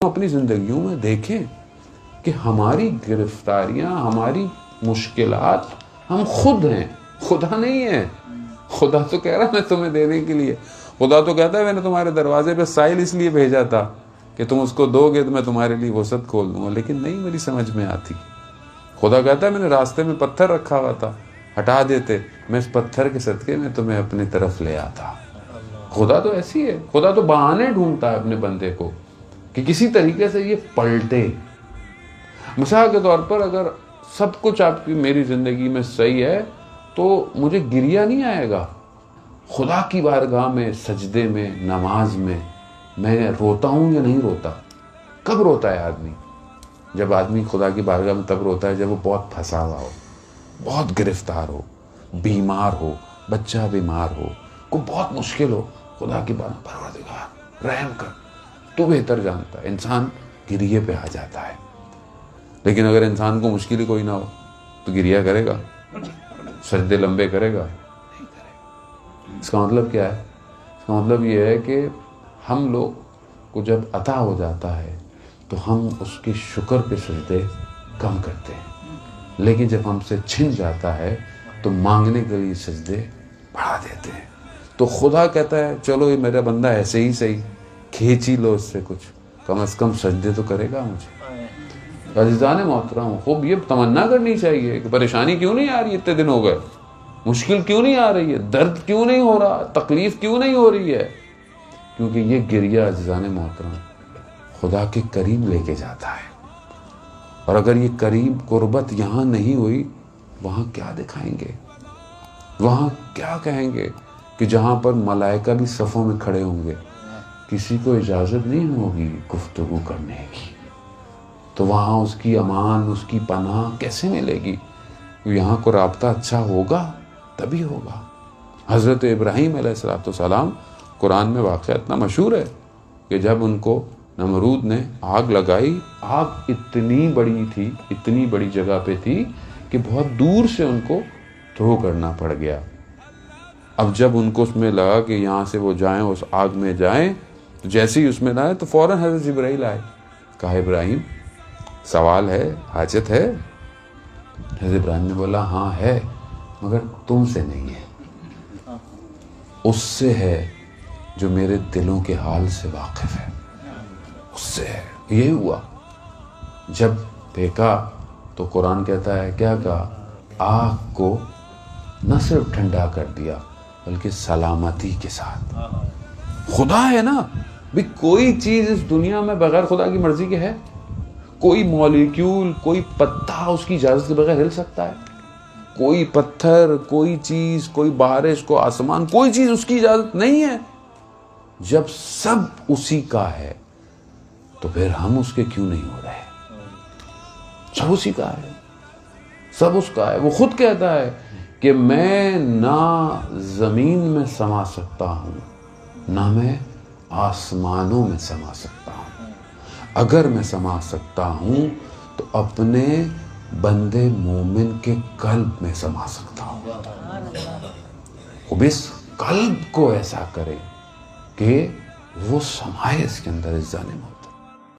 اپنی زندگیوں میں دیکھیں کہ ہماری گرفتاریاں، ہماری مشکلات ہم خود ہیں، خدا نہیں ہے۔ خدا تو کہہ رہا میں تمہیں دینے کے لیے، خدا تو کہتا ہے میں نے تمہارے دروازے پہ سائل اس لیے بھیجا تھا کہ تم اس کو دو گے تو میں تمہارے لیے وسعت کھول دوں گا، لیکن نہیں میری سمجھ میں آتی۔ خدا کہتا ہے میں نے راستے میں پتھر رکھا ہوا تھا، ہٹا دیتے، میں اس پتھر کے صدقے میں تمہیں اپنی طرف لے آتا۔ خدا تو ایسی ہے، خدا تو بہانے ڈھونڈتا ہے اپنے بندے کو کہ کسی طریقے سے یہ پلٹے۔ مثال کے طور پر اگر سب کچھ آپ کی میری زندگی میں صحیح ہے تو مجھے گریہ نہیں آئے گا۔ خدا کی بارگاہ میں، سجدے میں، نماز میں روتا ہوں یا نہیں روتا؟ کب روتا ہے آدمی؟ جب آدمی خدا کی بارگاہ میں تب روتا ہے جب وہ بہت پھنسا ہوا ہو، بہت گرفتار ہو، بیمار ہو، بچہ بیمار ہو، کوئی بہت مشکل ہو۔ خدا کی بارگاہ، پروردگار رحم کر، تو بہتر جانتا ہے، انسان گریہ پہ آ جاتا ہے۔ لیکن اگر انسان کو مشکل ہی کوئی نہ ہو تو گریہ کرے گا؟ سجدے لمبے کرے گا؟ نہیں کرے گا۔ اس کا مطلب کیا ہے؟ اس کا مطلب یہ ہے کہ ہم لوگ کو جب عطا ہو جاتا ہے تو ہم اس کی شکر کے سجدے کم کرتے ہیں، لیکن جب ہم سے چھن جاتا ہے تو مانگنے کے لیے سجدے بڑھا دیتے ہیں۔ تو خدا کہتا ہے چلو یہ میرا بندہ ایسے ہی صحیح، کھینچ ہی لو اس سے کچھ، کم از کم سجدے تو کرے گا مجھے۔ عزیزان محترم، خوب یہ تمنا کرنی چاہیے کہ پریشانی کیوں نہیں آ رہی، اتنے دن ہو گئے، مشکل کیوں نہیں آ رہی ہے، درد کیوں نہیں ہو رہا، تکلیف کیوں نہیں ہو رہی ہے؟ کیونکہ یہ گریہ عزیزان محترم خدا کے قریب لے کے جاتا ہے، اور اگر یہ قریب قربت یہاں نہیں ہوئی، وہاں کیا دکھائیں گے؟ وہاں کیا کہیں گے کہ جہاں پر ملائکہ بھی صفوں میں کھڑے ہوں گے، کسی کو اجازت نہیں ہوگی گفتگو کرنے کی، تو وہاں اس کی امان، اس کی پناہ کیسے ملے گی؟ یہاں کو رابطہ اچھا ہوگا تبھی ہوگا۔ حضرت ابراہیم علیہ السلام، قرآن میں واقعہ اتنا مشہور ہے کہ جب ان کو نمرود نے آگ لگائی، آگ اتنی بڑی تھی، اتنی بڑی جگہ پہ تھی کہ بہت دور سے ان کو تھرو کرنا پڑ گیا۔ اب جب ان کو اس میں لگا کہ یہاں سے وہ جائیں، اس آگ میں جائیں، تو جیسے ہی اس میں لائے تو فوراً حضرت جبرائیل آئے، کہا ابراہیم سوال ہے، حاجت ہے؟ حضرت ابراہیم نے بولا ہاں ہے، مگر تم سے نہیں ہے، اس سے ہے جو میرے دلوں کے حال سے واقف ہے، اس سے ہے۔ یہی ہوا، جب پھینکا تو قرآن کہتا ہے کیا کہا؟ آگ کو نہ صرف ٹھنڈا کر دیا بلکہ سلامتی کے ساتھ۔ خدا ہے نا بھی، کوئی چیز اس دنیا میں بغیر خدا کی مرضی کے ہے؟ کوئی مالیکیول، کوئی پتا اس کی اجازت کے بغیر ہل سکتا ہے؟ کوئی پتھر، کوئی چیز، کوئی بارش، کوئی آسمان، کوئی چیز اس کی اجازت نہیں ہے۔ جب سب اسی کا ہے تو پھر ہم اس کے کیوں نہیں ہو رہے؟ سب اسی کا ہے، سب اس کا ہے۔ وہ خود کہتا ہے کہ میں نہ زمین میں سما سکتا ہوں، نہ میں آسمانوں میں سما سکتا ہوں۔ اگر میں سما سکتا ہوں تو اپنے بندے مومن کے قلب میں سما سکتا ہوں۔ اب اس قلب کو ایسا کرے کہ وہ سمائے اس کے اندر، عزیزان محترم۔